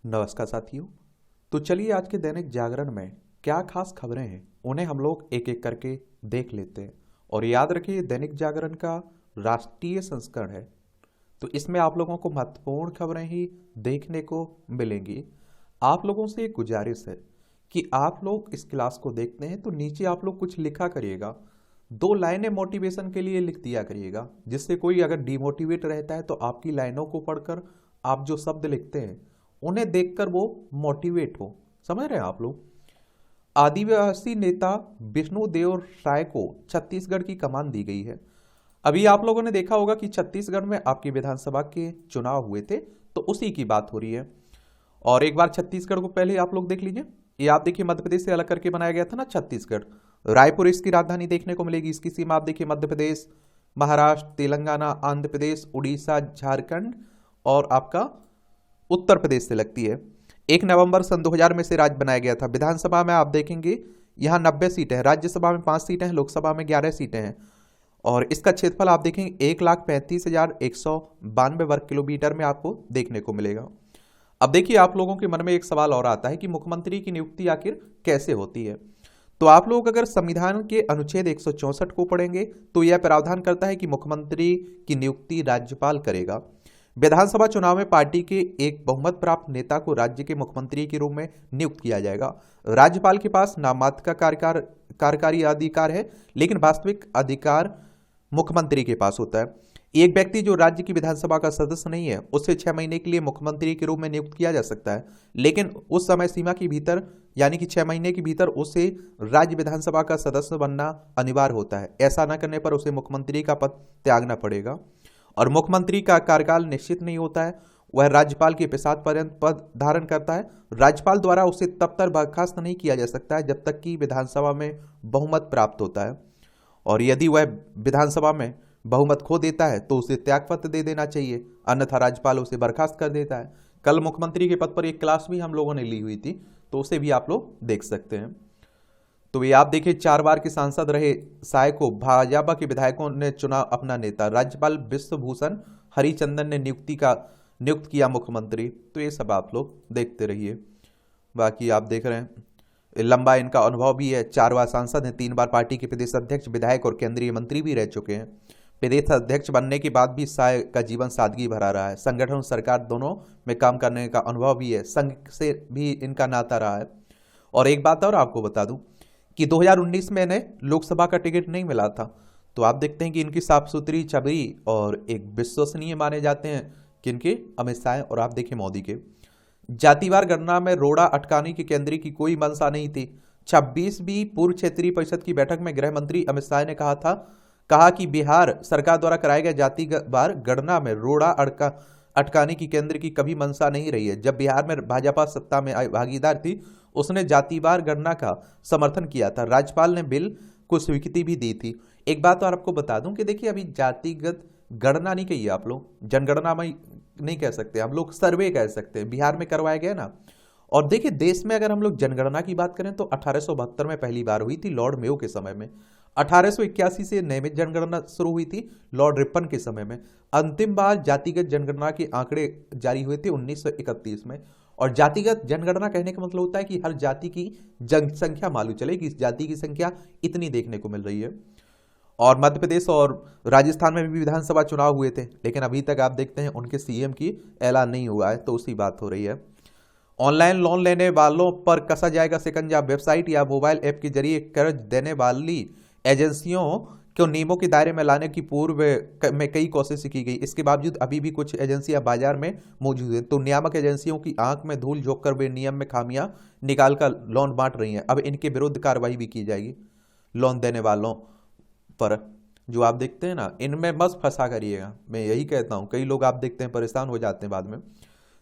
नमस्कार साथियों। तो चलिए आज के दैनिक जागरण में क्या खास खबरें हैं उन्हें हम लोग एक एक करके देख लेते हैं। और याद रखिए दैनिक जागरण का राष्ट्रीय संस्करण है, तो इसमें आप लोगों को महत्वपूर्ण खबरें ही देखने को मिलेंगी। आप लोगों से एक गुजारिश है कि आप लोग इस क्लास को देखते हैं तो नीचे आप लोग कुछ लिखा करिएगा। 2 लाइनें मोटिवेशन के लिए लिख दिया करिएगा, जिससे कोई अगर डिमोटिवेट रहता है तो आपकी लाइनों को पढ़कर आप जो शब्द लिखते हैं उन्हें देखकर वो मोटिवेट हो। समझ रहे हैं आप लोग। आदिवासी नेता विष्णुदेव राय को छत्तीसगढ़ की कमान दी गई है। अभी आप लोगों ने देखा होगा कि छत्तीसगढ़ में आपकी विधानसभा के चुनाव हुए थे, तो उसी की बात हो रही है। और एक बार छत्तीसगढ़ को पहले आप लोग देख लीजिए। ये आप देखिए मध्य प्रदेश से अलग करके बनाया गया था ना छत्तीसगढ़। रायपुर इसकी राजधानी देखने को मिलेगी। इसकी सीमा आप देखिए मध्य प्रदेश, महाराष्ट्र, तेलंगाना, आंध्र प्रदेश, उड़ीसा, झारखंड और आपका उत्तर प्रदेश से लगती है। 1 नवंबर सन 2000 में से राज्य बनाया गया था। विधानसभा में आप देखेंगे यहाँ 90 सीटें हैं, राज्यसभा में 5 सीटें हैं, लोकसभा में 11 सीटें हैं। और इसका क्षेत्रफल आप देखेंगे 1,35,192 वर्ग किलोमीटर में आपको देखने को मिलेगा। अब देखिए आप लोगों के मन में एक सवाल और आता है कि मुख्यमंत्री की नियुक्ति आखिर कैसे होती है। तो आप लोग अगर संविधान के अनुच्छेद 164 को पढ़ेंगे तो यह प्रावधान करता है कि मुख्यमंत्री की नियुक्ति राज्यपाल करेगा। विधानसभा चुनाव में पार्टी के एक बहुमत प्राप्त नेता को राज्य के मुख्यमंत्री के रूप में नियुक्त किया जाएगा। राज्यपाल के पास नाममात्र का कार्यकारी अधिकार है, लेकिन वास्तविक अधिकार मुख्यमंत्री के पास होता है। एक व्यक्ति जो राज्य की विधानसभा का सदस्य नहीं है उसे 6 महीने के लिए मुख्यमंत्री के रूप में नियुक्त किया जा सकता है, लेकिन उस समय सीमा के भीतर यानी कि 6 महीने के भीतर उसे राज्य विधानसभा का सदस्य बनना अनिवार्य होता है। ऐसा न करने पर उसे मुख्यमंत्री का पद त्यागना पड़ेगा। और मुख्यमंत्री का कार्यकाल निश्चित नहीं होता है, वह राज्यपाल के पश्चात पर्यंत पद धारण करता है। राज्यपाल द्वारा उसे तब तक बर्खास्त नहीं किया जा सकता है जब तक कि विधानसभा में बहुमत प्राप्त होता है। और यदि वह विधानसभा में बहुमत खो देता है तो उसे त्यागपत्र दे देना चाहिए, अन्यथा राज्यपाल उसे बर्खास्त कर देता है। कल मुख्यमंत्री के पद पर एक क्लास भी हम लोगों ने ली हुई थी, तो उसे भी आप लोग देख सकते हैं। तो ये आप देखिए 4 बार के सांसद रहे साय को भाजपा के विधायकों ने चुना अपना नेता। राज्यपाल विश्वभूषण हरिचंदन ने नियुक्त किया मुख्यमंत्री। तो ये सब आप लोग देखते रहिए। बाकी आप देख रहे हैं लंबा इनका अनुभव भी है। 4 बार सांसद हैं, 3 बार पार्टी के प्रदेश अध्यक्ष, विधायक और केंद्रीय मंत्री भी रह चुके हैं। प्रदेश अध्यक्ष बनने के बाद भी साय का जीवन सादगी भरा रहा है। संगठन और सरकार दोनों में काम करने का अनुभव भी है। संघ से भी इनका नाता रहा है। और एक बात और आपको बता दूं कि 2019 में इन्हें लोकसभा का टिकट नहीं मिला था। तो आप देखते हैं कि इनकी साफ सुथरी छवि और एक विश्वसनीय माने जाते हैं किनके, अमित शाह और आप देखिए मोदी के। जातिवार गणना में रोड़ा अटकाने की केंद्र की कोई मंशा नहीं थी। 26वीं पूर्व क्षेत्रीय परिषद की बैठक में गृह मंत्री अमित शाह ने कहा कि बिहार सरकार द्वारा कराए गए जातिवार गणना में रोड़ा अटकाने की केंद्र की कभी मंशा नहीं रही है। जब बिहार में भाजपा सत्ता में भागीदार थी उसने जातिवार गणना का समर्थन किया था। राज्यपाल ने बिल को स्वीकृति भी दी थी। एक बात और आपको बता दूं कि देखिए अभी जातिगत गणना नहीं कही आप लोग, जनगणना में नहीं कह सकते, हम लोग सर्वे कह सकते हैं। बिहार में करवाया गया ना। और देखिए देश में अगर हम लोग जनगणना की बात करें तो 1872 में पहली बार हुई थी लॉर्ड मेयो के समय में। 1881 से नियमित जनगणना शुरू हुई थी लॉर्ड रिपन के समय में। अंतिम बार जातिगत जनगणना के आंकड़े जारी हुए थे 1931 में। और जातिगत जनगणना कहने का मतलब होता है कि हर जाति की जनसंख्या मालूम चले कि इस जाति की संख्या इतनी देखने को मिल रही है। और मध्य प्रदेश और राजस्थान में भी विधानसभा चुनाव हुए थे, लेकिन अभी तक आप देखते हैं उनके सीएम की ऐलान नहीं हुआ है, तो उसी बात हो रही है। ऑनलाइन लोन लेने वालों पर कसा जाएगा शिकंजा। वेबसाइट या मोबाइल ऐप के जरिए कर्ज देने वाली एजेंसियों को नियमों के दायरे में लाने की पूर्व में कई कोशिशें की गई। इसके बावजूद अभी भी कुछ एजेंसियां बाजार में मौजूद हैं। तो नियामक एजेंसियों की आंख में धूल झोंककर वे नियम में खामियां निकालकर लोन बांट रही हैं। अब इनके विरुद्ध कार्रवाई भी की जाएगी। लोन देने वालों पर जो आप देखते हैं ना, इनमें मत फंसा करिएगा, मैं यही कहता हूं। कई लोग आप देखते हैं परेशान हो जाते हैं बाद में।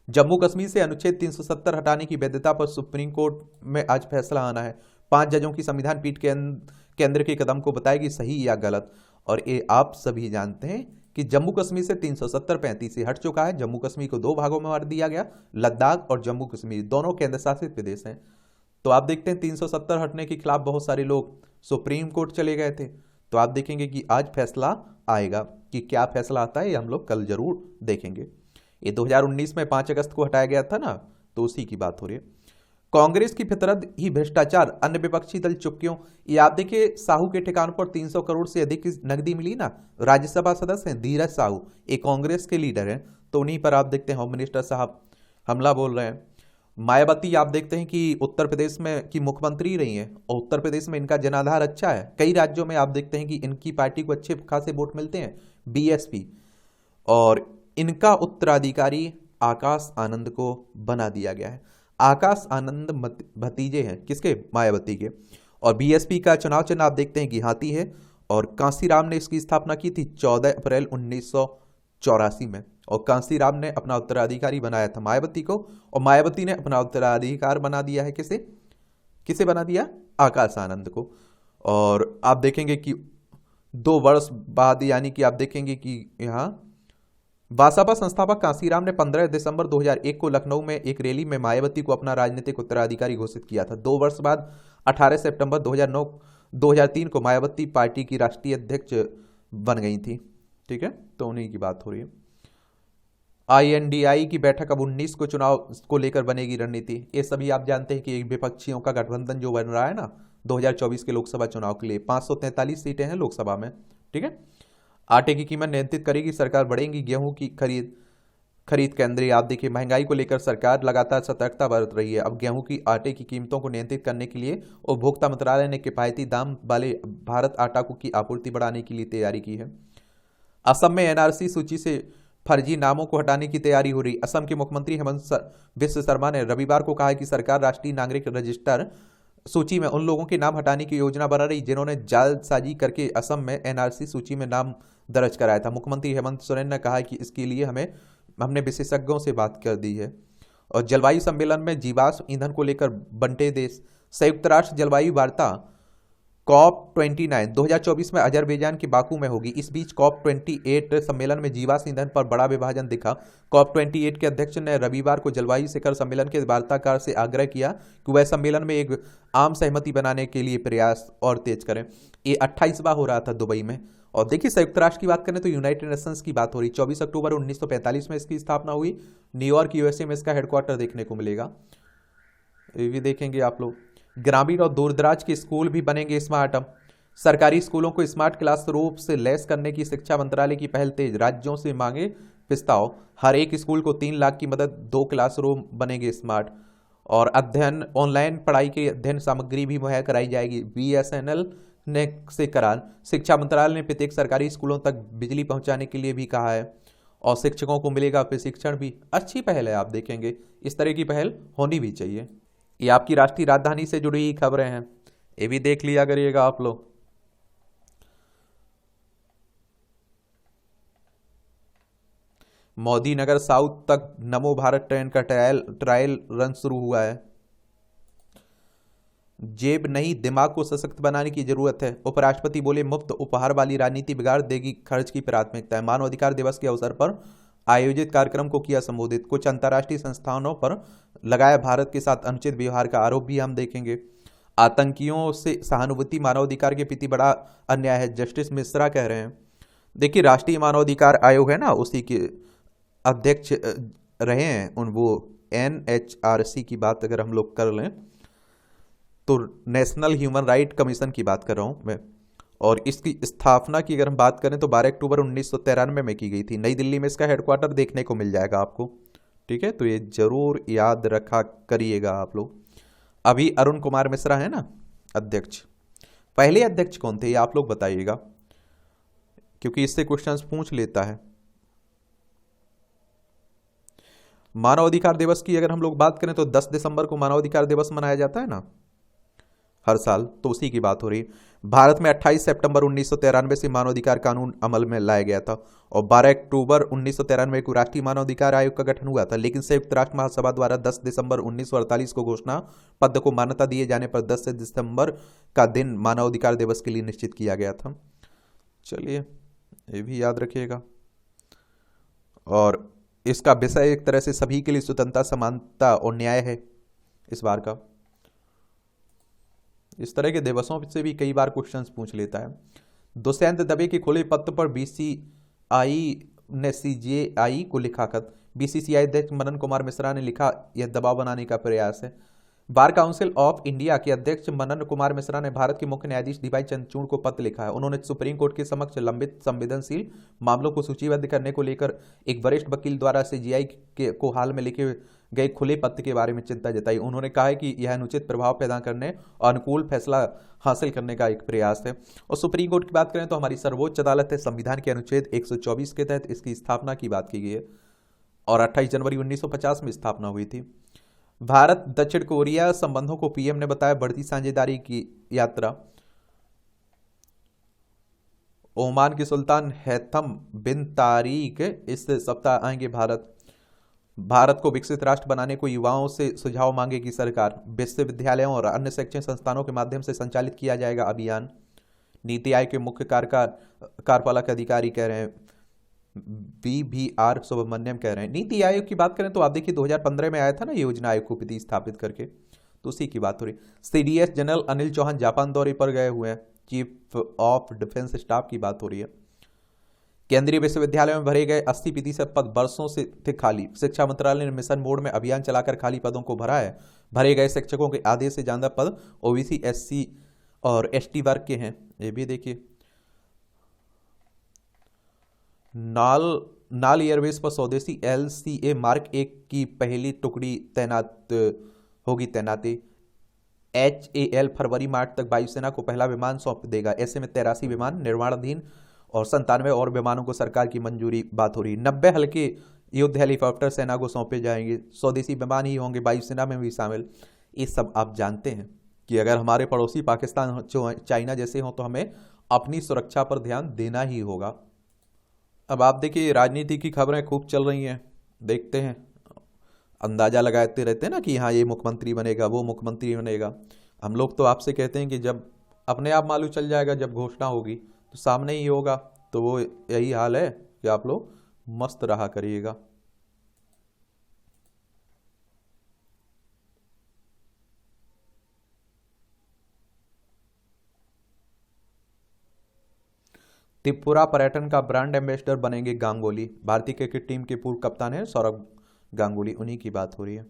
जम्मू कश्मीर से अनुच्छेद 370 हटाने की वैधता पर सुप्रीम कोर्ट में आज फैसला आना है। 5 जजों की संविधान पीठ केंद्र के कदम को बताएगी सही या गलत। और ये आप सभी जानते हैं कि जम्मू कश्मीर से 370-35 से हट चुका है। जम्मू कश्मीर को 2 भागों में बांट दिया गया। लद्दाख और जम्मू कश्मीर दोनों केंद्र शासित प्रदेश हैं। तो आप देखते हैं 370 हटने के खिलाफ बहुत सारे लोग सुप्रीम कोर्ट चले गए थे। तो आप देखेंगे कि आज फैसला आएगा। कि क्या फैसला आता है ये हम लोग कल जरूर देखेंगे। ये 2019 में 5 अगस्त को हटाया गया था ना तो उसी की बात हो रही है। कांग्रेस की फितरत ही भ्रष्टाचार, अन्य विपक्षी दल चुप क्यों? ये आप देखिए, साहू के ठिकान पर 300 करोड़ से अधिक की नकदी मिली ना। राज्यसभा सदस्य हैं धीरज साहू, एक कांग्रेस के लीडर हैं, तो उन्हीं पर आप देखते हैं होम मिनिस्टर साहब हमला बोल रहे हैं। मायावती आप देखते हैं कि उत्तर प्रदेश में की मुख्यमंत्री रही हैं और उत्तर प्रदेश में इनका जनाधार अच्छा है। कई राज्यों में आप देखते हैं कि इनकी पार्टी को अच्छे खासे वोट मिलते हैं, बीएसपी, और इनका उत्तराधिकारी आकाश आनंद को बना दिया गया है। आकाश आनंद भतीजे हैं किसके? मायावती के। और बीएसपी का चुनाव चिन्ह आप देखते हैं कि हाथी है, और कांसीराम ने इसकी स्थापना की थी 14 अप्रैल 1984 में, और कांसीराम ने अपना उत्तराधिकारी बनाया था मायावती को, और मायावती ने अपना उत्तराधिकार बना दिया है किसे? किसे बना दिया? आकाश आनंद को। और आप देखेंगे कि 2 वर्ष बाद, यानी कि आप देखेंगे कि यहाँ बसपा संस्थापक कांसीराम ने 15 दिसंबर 2001 को लखनऊ में एक रैली में मायावती को अपना राजनीतिक उत्तराधिकारी घोषित किया था। 2 वर्ष बाद 18 सितंबर 2003 को मायावती पार्टी की राष्ट्रीय अध्यक्ष बन गई थी। ठीक है, तो उन्हीं की बात हो रही है। INDI की बैठक अब 19 को चुनाव को लेकर बनेगी रणनीति। ये सभी आप जानते हैं कि विपक्षियों का गठबंधन जो बन रहा है ना 2024 के लोकसभा चुनाव के लिए, 543 सीटें हैं लोकसभा में। ठीक है, आटे की कीमत नियंत्रित करेगी सरकार, बढ़ेगी गेहूं की खरीद केंद्रीय। आप देखिए, महंगाई को लेकर सरकार लगातार सतर्कता बरत रही है। अब गेहूं की आटे की कीमतों को नियंत्रित करने के लिए उपभोक्ता मंत्रालय ने किफायती दाम वाले भारत आटा की आपूर्ति बढ़ाने के लिए तैयारी की है। असम में NRC सूची से फर्जी नामों को हटाने की तैयारी हो रही। असम के मुख्यमंत्री हेमंत बिस्व शर्मा ने रविवार को कहा है कि सरकार राष्ट्रीय नागरिक रजिस्टर सूची में उन लोगों के नाम हटाने की योजना बना रही जिन्होंने जालसाजी करके असम में NRC सूची में नाम दर्ज कराया था। मुख्यमंत्री हेमंत सोरेन ने कहा है कि इसके लिए हमने विशेषज्ञों से बात कर दी है। और जलवायु सम्मेलन में जीवाश्म ईंधन को लेकर बंटे देश। संयुक्त राष्ट्र जलवायु वार्ता COP29 2024 में अजरबैजान के बाकू में होगी। इस बीच COP28 सम्मेलन में जीवाश्म ईंधन पर बड़ा विभाजन दिखा। COP28 के अध्यक्ष ने रविवार को जलवायु शिखर सम्मेलन के वार्ताकार से आग्रह किया कि वह सम्मेलन में एक आम सहमति बनाने के लिए प्रयास और तेज करें। ये 28वां हो रहा था दुबई में। और देखिए, संयुक्त राष्ट्र की बात करें तो यूनाइटेड नेशंस की बात हो रही। 24 अक्टूबर 1945 में इसकी स्थापना हुई। न्यूयॉर्क USA में इसका हेडक्वार्टर देखने को मिलेगा। ये भी देखेंगे आप लोग। ग्रामीण और दूरदराज के स्कूल भी बनेंगे स्मार्ट। अब सरकारी स्कूलों को स्मार्ट क्लास रूप से लैस करने की शिक्षा मंत्रालय की पहल तेज। राज्यों से मांगे प्रस्ताव। हर एक स्कूल को 3 लाख की मदद, 2 क्लासरूम बनेंगे स्मार्ट। और अध्ययन, ऑनलाइन पढ़ाई की अध्ययन सामग्री भी मुहैया कराई जाएगी। BSNL ने से करार। शिक्षा मंत्रालय ने प्रत्येक सरकारी स्कूलों तक बिजली पहुंचाने के लिए भी कहा है, और शिक्षकों को मिलेगा प्रशिक्षण भी। अच्छी पहल है, आप देखेंगे इस तरह की पहल होनी भी चाहिए। ये आपकी राष्ट्रीय राजधानी से जुड़ी खबरें हैं, ये भी देख लिया करिएगा आप लोग। मोदी नगर साउथ तक नमो भारत ट्रेन का ट्रायल रन शुरू हुआ है। जेब नहीं, दिमाग को सशक्त बनाने की जरूरत है। उपराष्ट्रपति बोले, मुफ्त उपहार वाली राजनीति बिगाड़ देगी खर्च की प्राथमिकता है। मानवाधिकार दिवस के अवसर पर आयोजित कार्यक्रम को किया संबोधित। कुछ अंतर्राष्ट्रीय संस्थानों पर लगाया भारत के साथ अनुचित व्यवहार का आरोप भी हम देखेंगे। आतंकियों से सहानुभूति मानवाधिकार के प्रति बड़ा अन्याय है, जस्टिस मिश्रा कह रहे हैं। देखिए, राष्ट्रीय मानवाधिकार आयोग है ना, उसी के अध्यक्ष रहे हैं वो NHRC की बात अगर हम लोग कर लें तो नेशनल ह्यूमन राइट कमीशन की बात कर रहा हूं मैं। और इसकी स्थापना की अगर हम बात करें तो 12 अक्टूबर 1993 में की गई थी। नई दिल्ली में इसका हेडक्वार्टर देखने को मिल जाएगा आपको। ठीक है, तो ये जरूर याद रखा करिएगा आप लोग। अभी अरुण कुमार मिश्रा है ना अध्यक्ष। पहले अध्यक्ष कौन थे ये आप लोग बताइएगा, क्योंकि इससे क्वेश्चंस पूछ लेता है। मानवाधिकार दिवस की अगर हम लोग बात करें तो 10 दिसंबर को मानवाधिकार दिवस मनाया जाता है ना हर साल, तो उसी की बात हो रही है। भारत में 28 सितंबर 1993 से मानवाधिकार कानून अमल में लाया गया था, और 12 अक्टूबर 1993 को राष्ट्रीय मानवाधिकार आयोग का गठन हुआ था। लेकिन संयुक्त राष्ट्र महासभा द्वारा 10 दिसंबर 1948 को घोषणा पद को मान्यता दिए जाने पर 10 दिसंबर का दिन मानवाधिकार दिवस के लिए निश्चित किया गया था। चलिए, ये भी याद रखिएगा। और इसका विषय एक तरह से सभी के लिए स्वतंत्रता, समानता और न्याय है इस बार का। इस तरह के दिवसों से भी कई बार क्वेश्चंस पूछ लेता है। दुष्यंत दवे के खुले पत्र पर BCI ने CJI को लिखा खत। बीसीसीआई अध्यक्ष मनन कुमार मिश्रा ने लिखा, यह दबाव बनाने का प्रयास है। बार काउंसिल ऑफ इंडिया के अध्यक्ष मनन कुमार मिश्रा ने भारत के मुख्य न्यायाधीश डीवाई चंद्रचूड़ को पत्र लिखा है। उन्होंने सुप्रीम कोर्ट के समक्ष लंबित संवेदनशील मामलों को सूचीबद्ध करने को लेकर एक वरिष्ठ वकील द्वारा सीजीआई को हाल में लिखे गए खुले पत्र के बारे में चिंता जताई। उन्होंने कहा है कि यह अनुचित प्रभाव पैदा करने और अनुकूल फैसला हासिल करने का एक प्रयास है। और सुप्रीम कोर्ट की बात करें तो हमारी सर्वोच्च अदालत है, संविधान के अनुच्छेद 124 के तहत इसकी स्थापना की बात की गई है और 28 जनवरी 1950 में स्थापना हुई थी। भारत दक्षिण कोरिया संबंधों को पीएम ने बताया बढ़ती साझेदारी की यात्रा। ओमान के सुल्तान हैथम बिन तारिक इस सप्ताह आएंगे भारत। भारत को विकसित राष्ट्र बनाने को युवाओं से सुझाव मांगेगी सरकार। विश्वविद्यालयों और अन्य शैक्षणिक संस्थानों के माध्यम से संचालित किया जाएगा अभियान। नीति आयोग के मुख्य कार्यपालक अधिकारी कह रहे हैं, BVR सुब्रमण्यम कह रहे हैं। नीति आयोग की बात करें तो आप देखिए 2015 में आया था ना योजना आयोग को विधि स्थापित करके, तो उसी की बात हो रही। CDS general Anil Chauhan Japan दौरे पर गए हुए हैं। चीफ ऑफ डिफेंस स्टाफ की बात हो रही है। केंद्रीय विश्वविद्यालयों में भरे गए 80% पद वर्षों से थे खाली। शिक्षा मंत्रालय ने मिशन मोड में अभियान चलाकर खाली पदों को भरा है। भरे गए शिक्षकों के आधे से ज्यादा पद OBC SC और ST वर्ग के हैं। ये भी देखिए। नाल एयरवेज पर स्वदेशी LCA मार्क 1 की पहली टुकड़ी तैनाती। HAL फरवरी मार्च तक वायुसेना को पहला विमान सौंप देगा। ऐसे में 83 विमान निर्माणाधीन और 97 और विमानों को सरकार की मंजूरी बात हो रही। 90 हल्के युद्ध हेलीकॉप्टर सेना को सौंपे जाएंगे। स्वदेशी विमान ही होंगे, वायुसेना में भी शामिल। ये सब आप जानते हैं कि अगर हमारे पड़ोसी पाकिस्तान चाइना जैसे हों तो हमें अपनी सुरक्षा पर ध्यान देना ही होगा। अब आप देखिए राजनीति की खबरें खूब चल रही हैं, देखते हैं, अंदाजा लगाते रहते हैं ना कि हाँ ये मुख्यमंत्री बनेगा, वो मुख्यमंत्री बनेगा। हम लोग तो आपसे कहते हैं कि जब अपने आप मालूम चल जाएगा, जब घोषणा होगी तो सामने ही होगा। तो वो यही हाल है कि आप लोग मस्त रहा करिएगा। त्रिपुरा पर्यटन का ब्रांड एम्बेसडर बनेंगे गांगुली। भारतीय क्रिकेट टीम के पूर्व कप्तान हैं सौरव गांगुली, उन्हीं की बात हो रही है।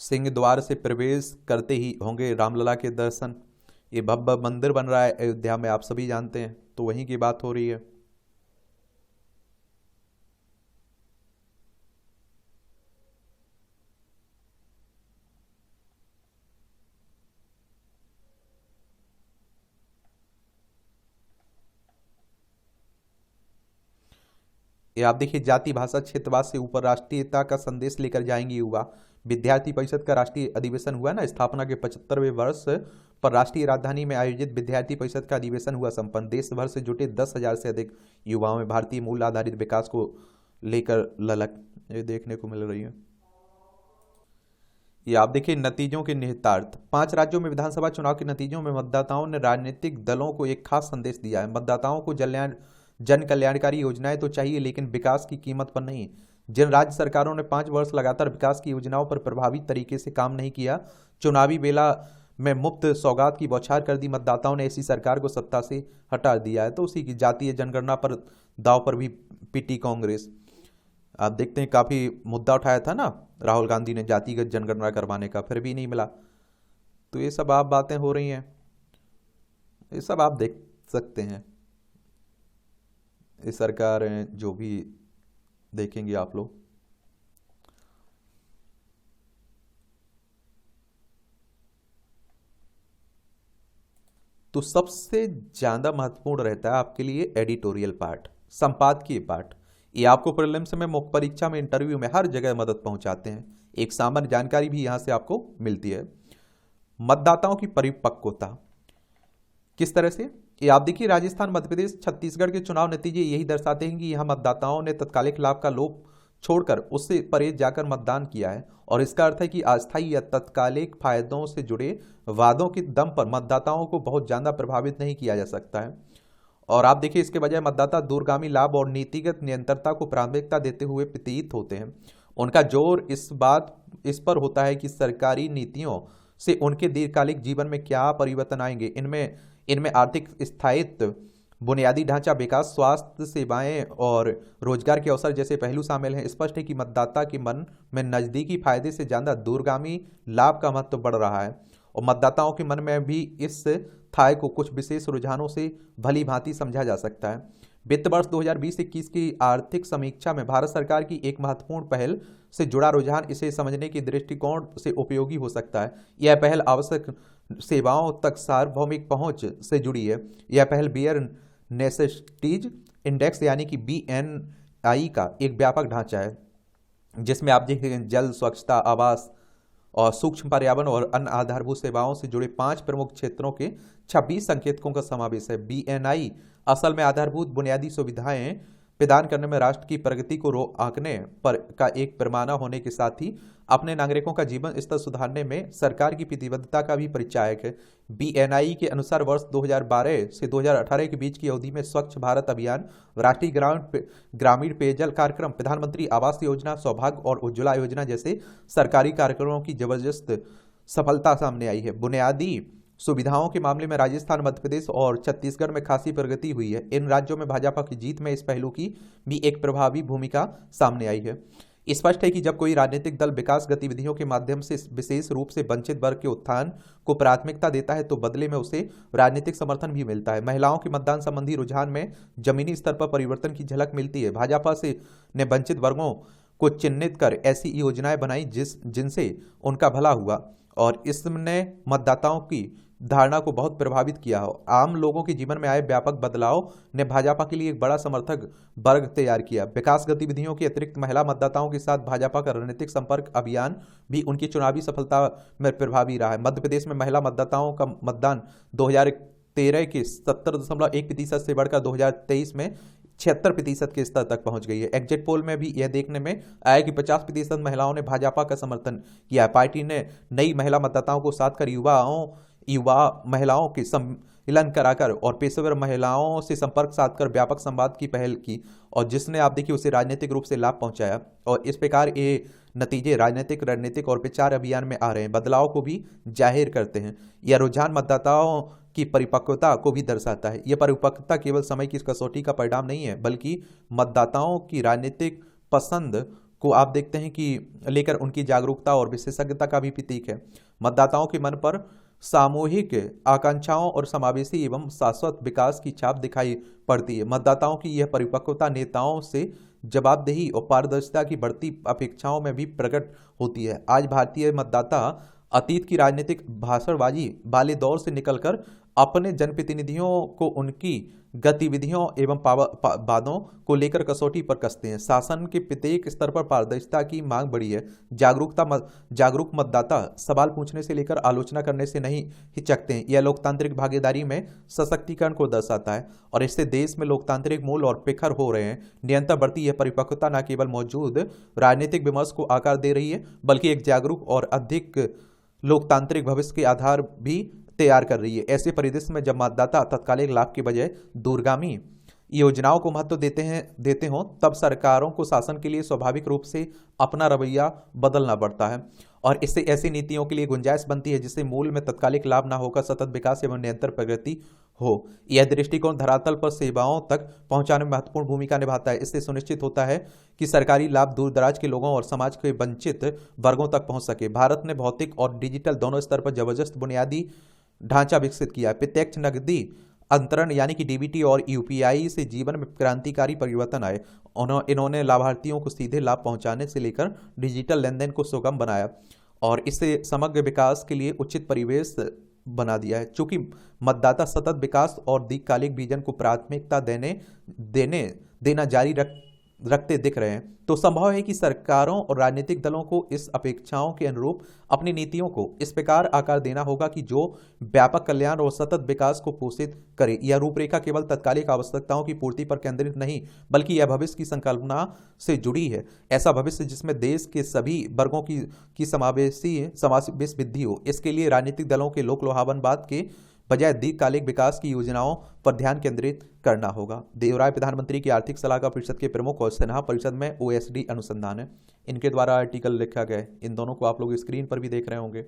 सिंह द्वार से प्रवेश करते ही होंगे रामलला के दर्शन। ये भव्य मंदिर बन रहा है अयोध्या में, आप सभी जानते हैं, तो वहीं की बात हो रही है। ये आप देखिए जाति भाषा क्षेत्रवाद से ऊपर राष्ट्रीयता का संदेश लेकर जाएंगे युवा। विद्यार्थी परिषद का राष्ट्रीय अधिवेशन हुआ ना, स्थापना के 75वें वर्ष पर राष्ट्रीय राजधानी में आयोजित विद्यार्थी परिषद का अधिवेशन हुआ संपन्न। देश भर से जुटे 10,000 से अधिक युवाओं में भारतीय मूल आधारित विकास को लेकर ललक ये देखने को मिल रही है। ये आप देखिए नतीजों के निहितार्थ। 5 राज्यों में विधानसभा चुनाव के नतीजों में मतदाताओं ने राजनीतिक दलों को एक खास संदेश दिया है। मतदाताओं को जन कल्याणकारी योजनाएं तो चाहिए, लेकिन विकास की कीमत पर नहीं। जिन राज्य सरकारों ने 5 वर्ष लगातार विकास की योजनाओं पर प्रभावी तरीके से काम नहीं किया, चुनावी बेला में मुफ्त सौगात की बौछार कर दी, मतदाताओं ने ऐसी सरकार को सत्ता से हटा दिया है। तो उसी की जातीय जनगणना पर दाव पर भी पिटी कांग्रेस। आप देखते हैं काफी मुद्दा उठाया था ना राहुल गांधी ने जातिगत जनगणना करवाने का, फिर भी नहीं मिला। तो ये सब आप बातें हो रही हैं, ये सब आप देख सकते हैं। ये सरकार जो भी देखेंगे आप लोग। तो सबसे ज्यादा महत्वपूर्ण रहता है आपके लिए एडिटोरियल पार्ट, संपादकीय पार्ट। ये आपको प्रीलिम्स में, मुख्य परीक्षा में, इंटरव्यू में हर जगह मदद पहुंचाते हैं। एक सामान्य जानकारी भी यहां से आपको मिलती है। मतदाताओं की परिपक्वता किस तरह से, ये आप देखिए राजस्थान, मध्य प्रदेश, छत्तीसगढ़ के चुनाव नतीजे यही दर्शाते हैं कि यहां मतदाताओं ने तत्कालिक लाभ का लोभ छोड़कर उससे परे जाकर मतदान किया है। और इसका अर्थ है कि अस्थायी या तत्कालिक फायदों से जुड़े वादों के दम पर मतदाताओं को बहुत ज्यादा प्रभावित नहीं किया जा सकता है। और आप देखिए इसके बजाय मतदाता दूरगामी लाभ और नीतिगत निरंतरता को प्राथमिकता देते हुए प्रतीत होते हैं। उनका जोर इस बात इस पर होता है कि सरकारी नीतियों से उनके दीर्घकालिक जीवन में क्या परिवर्तन आएंगे। इनमें इनमें आर्थिक स्थायित्व, बुनियादी ढांचा विकास, स्वास्थ्य सेवाएं और रोजगार के अवसर जैसे पहलू शामिल हैं। स्पष्ट है कि मतदाता के मन में नजदीकी फायदे से ज्यादा दूरगामी लाभ का महत्व बढ़ रहा है और मतदाताओं के मन में भी इस थाय को कुछ विशेष रुझानों से भली भांति समझा जा सकता है। वित्त वर्ष 2020-21 की आर्थिक समीक्षा में भारत सरकार की एक महत्वपूर्ण पहल से जुड़ा रुझान इसे समझने के दृष्टिकोण से उपयोगी हो सकता है। यह पहल आवश्यक सेवाओं तक सार्वभौमिक पहुंच से जुड़ी है। यह पहल बियर नेसेसिटीज इंडेक्स यानी कि BNI का एक व्यापक ढांचा है, जिसमें आप देखेंगे जल, स्वच्छता, आवास और सूक्ष्म पर्यावरण और अन्य आधारभूत सेवाओं से जुड़े 5 प्रमुख क्षेत्रों के 26 संकेतकों का समावेश है। BNI असल में आधारभूत बुनियादी सुविधाएं प्रदान करने में राष्ट्र की प्रगति को आंकने पर का एक पैमाना होने के साथ ही अपने नागरिकों का जीवन स्तर सुधारने में सरकार की प्रतिबद्धता का भी परिचायक है। BNI के अनुसार वर्ष 2012 से 2018 के बीच की अवधि में स्वच्छ भारत अभियान, राष्ट्रीय ग्रामीण पेयजल कार्यक्रम, प्रधानमंत्री आवास योजना, सौभाग्य और उज्ज्वला योजना जैसे सरकारी कार्यक्रमों की जबरदस्त सफलता सामने आई है। बुनियादी सुविधाओं के मामले में राजस्थान, मध्य प्रदेश और छत्तीसगढ़ में खासी प्रगति हुई है। इन राज्यों में भाजपा की जीत में इस पहलू की भी एक प्रभावी भूमिका सामने आई है। स्पष्ट है कि जब कोई राजनीतिक दल विकास गतिविधियों के माध्यम से विशेष रूप से वंचित वर्ग के उत्थान को प्राथमिकता देता है तो बदले में उसे राजनीतिक समर्थन भी मिलता है। महिलाओं के मतदान संबंधी रुझान में जमीनी स्तर पर परिवर्तन की झलक मिलती है। भाजपा ने वंचित वर्गों को चिन्हित कर ऐसी योजनाएं बनाई जिनसे उनका भला हुआ और इसने मतदाताओं की धारणा को बहुत प्रभावित किया हो। आम लोगों के जीवन में आए व्यापक बदलाव ने भाजपा के लिए एक बड़ा समर्थक वर्ग तैयार किया। विकास गतिविधियों के अतिरिक्त महिला मतदाताओं के साथ भाजपा का रणनीतिक संपर्क अभियान भी उनकी चुनावी सफलता में प्रभावी रहा है। मध्य प्रदेश में महिला मतदाताओं का मतदान 2013 के 70.1% से बढ़कर 2023 में 76% के स्तर तक पहुंच गई है। एग्जिट पोल में भी यह देखने में आया कि 50% महिलाओं ने भाजपा का समर्थन किया। पार्टी ने नई महिला मतदाताओं को साथ कर युवा महिलाओं के सम्मेलन कराकर और पेशेवर महिलाओं से संपर्क साधकर व्यापक संवाद की पहल की और जिसने आप देखिए उसे राजनीतिक रूप से लाभ पहुंचाया और इस प्रकार ये नतीजे राजनीतिक, रणनीतिक और प्रचार अभियान में आ रहे हैं, बदलाव को भी जाहिर करते हैं। यह रुझान मतदाताओं की परिपक्वता को भी दर्शाता है। यह परिपक्वता केवल समय की कसौटी का परिणाम नहीं है, बल्कि मतदाताओं की राजनीतिक पसंद को आप देखते हैं कि लेकर उनकी जागरूकता और विशेषज्ञता का भी प्रतीक है। मतदाताओं के मन पर सामूहिक आकांक्षाओं और समावेशी एवं शाश्वत विकास की छाप दिखाई पड़ती है। मतदाताओं की यह परिपक्वता नेताओं से जवाबदेही और पारदर्शिता की बढ़ती अपेक्षाओं में भी प्रकट होती है। आज भारतीय मतदाता अतीत की राजनीतिक भाषणबाजी वाले दौर से निकलकर अपने जनप्रतिनिधियों को उनकी गतिविधियों एवं वादों को लेकर कसौटी पर कसते हैं। शासन के प्रत्येक स्तर पर पारदर्शिता की मांग बढ़ी है। जागरूक मतदाता सवाल पूछने से लेकर आलोचना करने से नहीं हिचकते हैं। यह लोकतांत्रिक भागीदारी में सशक्तिकरण को दर्शाता है और इससे देश में लोकतांत्रिक मूल और प्रखर हो रहे हैं। निरंतर बढ़ती यह परिपक्वता न केवल मौजूद राजनीतिक विमर्श को आकार दे रही है, बल्कि एक जागरूक और अधिक लोकतांत्रिक भविष्य के आधार भी तैयार कर रही है। ऐसे परिदृश्य में जब मतदाता तत्कालिक लाभ के बजाय दूरगामी योजनाओं को महत्व देते हों तब सरकारों को शासन के लिए स्वाभाविक रूप से अपना रवैया बदलना पड़ता है और इससे ऐसी नीतियों के लिए गुंजाइश बनती है जिससे मूल में तत्कालिक लाभ न होकर सतत विकास एवं निरंतर प्रगति हो। यह दृष्टिकोण धरातल पर सेवाओं तक पहुंचाने में महत्वपूर्ण भूमिका निभाता है। इससे सुनिश्चित होता है कि सरकारी लाभ दूर दराज के लोगों और समाज के वंचित वर्गों तक पहुंच सके। भारत ने भौतिक और डिजिटल दोनों स्तर पर जबरदस्त बुनियादी ढांचा विकसित किया। प्रत्यक्ष नकदी अंतरण यानी कि DBT और UPI से जीवन में क्रांतिकारी परिवर्तन आए। इन्होंने लाभार्थियों को सीधे लाभ पहुंचाने से लेकर डिजिटल लेन देन को सुगम बनाया और इससे समग्र विकास के लिए उचित परिवेश बना दिया है। चूंकि मतदाता सतत विकास और दीर्घकालिक विजन को प्राथमिकता देना जारी रखते दिख रहे हैं तो संभव है कि सरकारों और राजनीतिक दलों को इस अपेक्षाओं के अनुरूप अपनी नीतियों को इस प्रकार आकार देना होगा कि जो व्यापक कल्याण और सतत विकास को पोषित करे। यह रूपरेखा केवल तत्कालिक आवश्यकताओं की पूर्ति पर केंद्रित नहीं, बल्कि यह भविष्य की संकल्पना से जुड़ी है। ऐसा भविष्य जिसमें देश के सभी वर्गों की समावेश वृद्धि हो। इसके लिए राजनीतिक दलों के लोक लुभावनवाद के बजाय दीर्घकालिक विकास की योजनाओं पर ध्यान केंद्रित करना होगा। देवराय प्रधानमंत्री की आर्थिक सलाहकार परिषद के प्रमुख और सिन्हा परिषद में ओएसडी अनुसंधान है, इनके द्वारा आर्टिकल लिखा गया है। इन दोनों को आप लोग स्क्रीन पर भी देख रहे होंगे।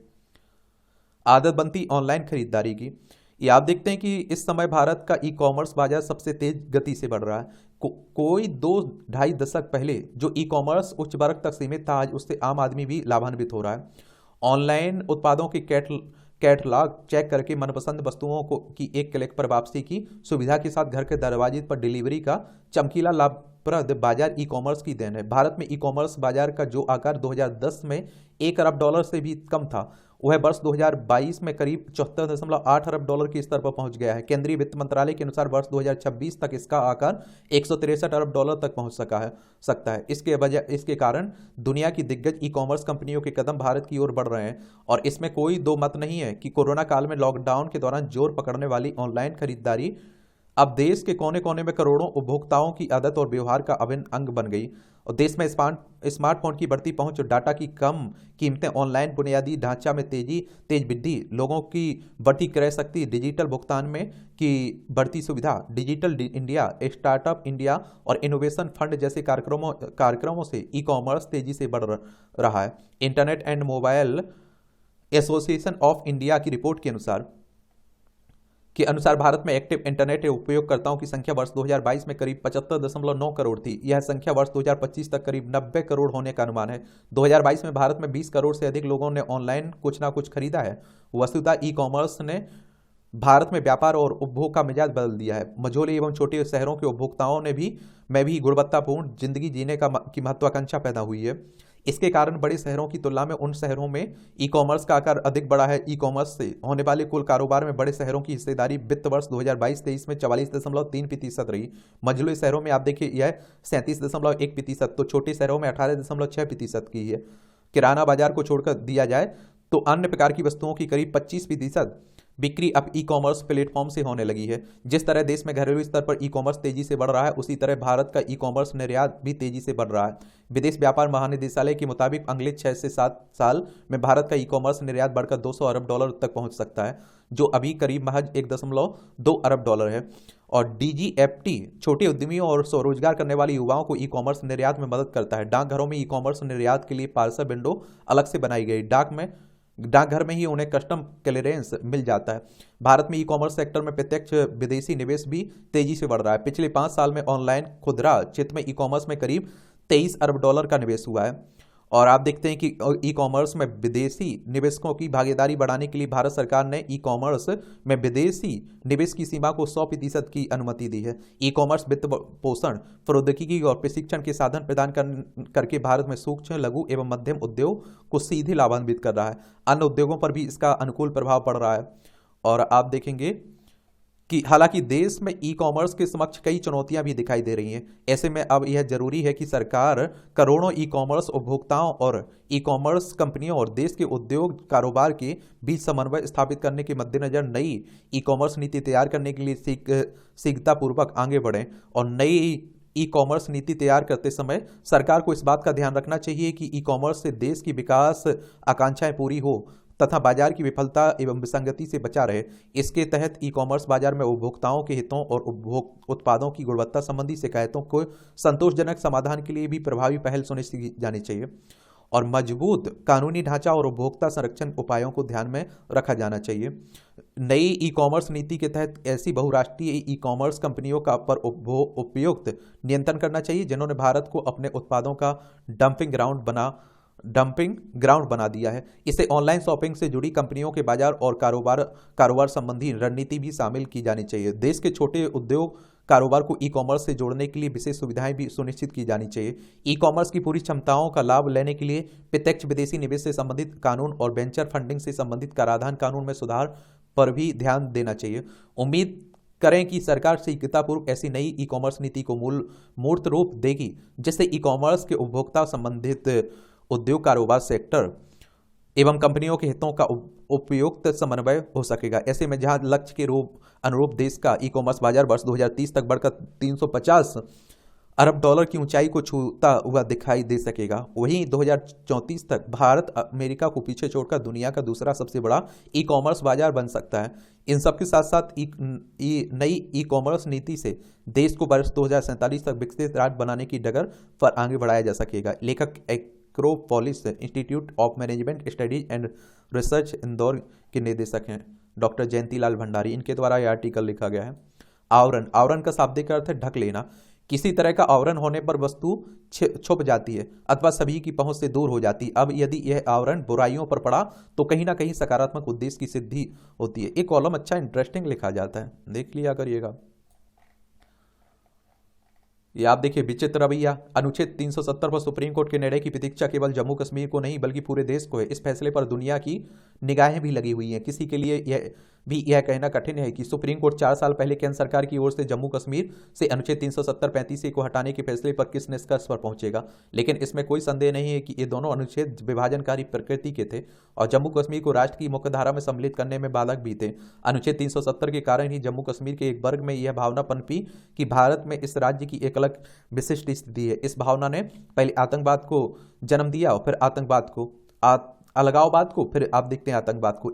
आदत बनती ऑनलाइन खरीदारी की। ये आप देखते हैं कि इस समय भारत का ई कॉमर्स बाजार सबसे तेज गति से बढ़ रहा है। कोई 2-2.5 दशक पहले जो ई कॉमर्स उच्च वर्ग तक सीमित था, आज उससे आम आदमी भी लाभान्वित हो रहा है। ऑनलाइन उत्पादों के कैटलॉग चेक करके मनपसंद वस्तुओं को की एक क्लिक पर वापसी की सुविधा के साथ घर के दरवाजे पर डिलीवरी का चमकीला लाभप्रद बाजार ई कॉमर्स की देन है। भारत में ई कॉमर्स बाजार का जो आकार 2010 में $1 अरब से भी कम था, वह वर्ष 2022 में करीब 74.8 अरब डॉलर के स्तर पर पहुंच गया है। केंद्रीय वित्त मंत्रालय के अनुसार वर्ष 2026 तक इसका आकार 163 अरब डॉलर तक पहुंच सकता है। इसके कारण दुनिया की दिग्गज ई कॉमर्स कंपनियों के कदम भारत की ओर बढ़ रहे हैं और इसमें कोई दो मत नहीं है कि कोरोना काल में लॉकडाउन के दौरान जोर पकड़ने वाली ऑनलाइन खरीदारी अब देश के कोने कोने में करोड़ों उपभोक्ताओं की आदत और व्यवहार का अभिन्न अंग बन गई। और देश में स्मार्टफोन की बढ़ती पहुंच और डाटा की कम कीमतें, ऑनलाइन बुनियादी ढांचा में तेज वृद्धि, लोगों की बढ़ती क्रय शक्ति, डिजिटल भुगतान में की बढ़ती सुविधा, डिजिटल इंडिया, स्टार्टअप इंडिया और इनोवेशन फंड जैसे कार्यक्रमों से ई कॉमर्स तेजी से बढ़ रहा है। Internet and mobile association of India की रिपोर्ट के अनुसार भारत में एक्टिव इंटरनेट उपयोगकर्ताओं की संख्या वर्ष 2022 में करीब 75.9 करोड़ थी। यह संख्या वर्ष 2025 तक करीब 90 करोड़ होने का अनुमान है। 2022 में भारत में 20 करोड़ से अधिक लोगों ने ऑनलाइन कुछ ना कुछ खरीदा है। वस्तुतः ई कॉमर्स ने भारत में व्यापार और उपभोग का मिजाज बदल दिया है। मझोले एवं छोटे शहरों के उपभोक्ताओं में भी गुणवत्तापूर्ण जिंदगी जीने की महत्वाकांक्षा पैदा हुई है। इसके कारण बड़े शहरों की तुलना में उन शहरों में ई कॉमर्स का आकार अधिक बड़ा है। ई कॉमर्स से होने वाले कुल कारोबार में बड़े शहरों की हिस्सेदारी वित्त वर्ष 2022-23 में 44.3% रही। मझोले शहरों में आप देखिए यह 37.1%, तो छोटे शहरों में 18.6% की है। किराना बाजार को छोड़कर दिया जाए तो अन्य प्रकार की वस्तुओं की करीब 25% बिक्री अब ई कॉमर्स प्लेटफॉर्म से होने लगी है। जिस तरह देश में घरेलू स्तर पर ई कॉमर्स तेजी से बढ़ रहा है, उसी तरह भारत का ई कॉमर्स निर्यात भी तेजी से बढ़ रहा है। विदेश व्यापार महानिदेशालय के मुताबिक अगले 6 से 7 साल में भारत का ई कॉमर्स निर्यात बढ़कर 200 अरब डॉलर तक पहुंच सकता है, जो अभी करीब महज 1.2 अरब डॉलर है। और डीजीएफटी छोटे उद्यमियों और स्वरोजगार करने वाले युवाओं को ई कॉमर्स निर्यात में मदद करता है। डाकघरों में ई कॉमर्स निर्यात के लिए पार्सल विंडो अलग से बनाई गई। डाकघर में ही उन्हें कस्टम क्लियरेंस मिल जाता है। भारत में ई कॉमर्स सेक्टर में प्रत्यक्ष विदेशी निवेश भी तेजी से बढ़ रहा है। पिछले 5 साल में ऑनलाइन खुदरा क्षेत्र में ई कॉमर्स में करीब 23 अरब डॉलर का निवेश हुआ है। और आप देखते हैं कि ई कॉमर्स में विदेशी निवेशकों की भागीदारी बढ़ाने के लिए भारत सरकार ने ई कॉमर्स में विदेशी निवेश की सीमा को 100% की अनुमति दी है। ई कॉमर्स वित्त पोषण, प्रौद्योगिकी और प्रशिक्षण के साधन प्रदान करके भारत में सूक्ष्म, लघु एवं मध्यम उद्योग को सीधे लाभान्वित कर रहा है। अन्य उद्योगों पर भी इसका अनुकूल प्रभाव पड़ रहा है। और आप देखेंगे कि हालांकि देश में ई कॉमर्स के समक्ष कई चुनौतियां भी दिखाई दे रही हैं। ऐसे में अब यह जरूरी है कि सरकार करोड़ों ई कॉमर्स उपभोक्ताओं और ई कॉमर्स कंपनियों और देश के उद्योग कारोबार के बीच समन्वय स्थापित करने के मद्देनजर नई ई कॉमर्स नीति तैयार करने के लिए शीघ्रतापूर्वक आगे बढ़ें। और नई ई कॉमर्स नीति तैयार करते समय सरकार को इस बात का ध्यान रखना चाहिए कि ई कॉमर्स से देश की विकास आकांक्षाएं पूरी हो तथा बाजार की विफलता एवं विसंगति से बचा रहे। इसके तहत ई कॉमर्स बाजार में उपभोक्ताओं के हितों और उत्पादों की गुणवत्ता संबंधी शिकायतों को संतोषजनक समाधान के लिए भी प्रभावी पहल सुनिश्चित की जानी चाहिए। और मजबूत कानूनी ढांचा और उपभोक्ता संरक्षण उपायों को ध्यान में रखा जाना चाहिए। नई ई कॉमर्स नीति के तहत ऐसी बहुराष्ट्रीय ई कॉमर्स कंपनियों का पर उपयुक्त नियंत्रण करना चाहिए जिन्होंने भारत को अपने उत्पादों का डंपिंग ग्राउंड बना दिया है। इसे ऑनलाइन शॉपिंग से जुड़ी कंपनियों के बाजार और कारोबार संबंधी रणनीति भी शामिल की जानी चाहिए। देश के छोटे उद्योग कारोबार को ई कॉमर्स से जोड़ने के लिए विशेष सुविधाएं भी सुनिश्चित की जानी चाहिए। ई कॉमर्स की पूरी क्षमताओं का लाभ लेने के लिए प्रत्यक्ष विदेशी निवेश से संबंधित कानून और वेंचर फंडिंग से संबंधित कराधान कानून में सुधार पर भी ध्यान देना चाहिए। उम्मीद करें कि सरकार शीघ्रतापूर्वक ऐसी नई ई कॉमर्स नीति को मूर्त रूप देगी जिससे ई कॉमर्स के उपभोक्ता संबंधित उद्योग कारोबार सेक्टर एवं कंपनियों के हितों का उपयुक्त समन्वय हो सकेगा। ऐसे में जहां लक्ष्य के अनुरूप देश का ई कॉमर्स बाजार वर्ष 2030 तक बढ़कर 350 अरब डॉलर की ऊंचाई को छूता हुआ दिखाई दे सकेगा। वहीं 2034 तक भारत अमेरिका को पीछे छोड़कर दुनिया का दूसरा सबसे बड़ा ई कॉमर्स बाजार बन सकता है। इन सब के साथ साथ नई ई कॉमर्स नीति से देश को वर्ष 2047 तक विकसित राज्य बनाने की डगर पर आगे बढ़ाया जा सकेगा। लेखक Acropolis institute of management studies and research Indore के निदेशक हैं डॉक्टर जयंती लाल भंडारी। इनके द्वारा यह आर्टिकल लिखा गया है। आवरण, आवरण का शाब्दिक अर्थ है ढक लेना। किसी तरह का आवरण होने पर वस्तु छुप जाती है अथवा सभी की पहुंच से दूर हो जाती है। अब यदि यह आवरण बुराइयों पर पड़ा तो कहीं ना कहीं सकारात्मक उद्देश्य की सिद्धि होती है। एक कॉलम अच्छा इंटरेस्टिंग लिखा जाता है, देख लिया करिएगा। ये आप देखिए विचित्र रवैया। अनुच्छेद 370 पर सुप्रीम कोर्ट के निर्णय की प्रतीक्षा केवल जम्मू कश्मीर को नहीं बल्कि पूरे देश को है। इस फैसले पर दुनिया की निगाहें भी लगी हुई हैं। किसी के लिए यह कहना कठिन है कि सुप्रीम कोर्ट 4 साल पहले केंद्र सरकार की ओर से जम्मू कश्मीर से अनुच्छेद 370-35 को हटाने के फैसले पर किस निष्कर्ष पर पहुंचेगा। लेकिन इसमें कोई संदेह नहीं है कि ये दोनों अनुच्छेद विभाजनकारी प्रकृति के थे और जम्मू कश्मीर को राष्ट्र की मुख्यधारा में सम्मिलित करने में बाधक भी थे। अनुच्छेद 370 के कारण ही जम्मू कश्मीर के एक वर्ग में यह भावना पनपी कि भारत में इस राज्य की एक अलग विशिष्ट स्थिति है। इस भावना ने पहले आतंकवाद को जन्म दिया और फिर आतंकवाद को, अलगाववाद को, फिर आप देखते हैं आतंकवाद को।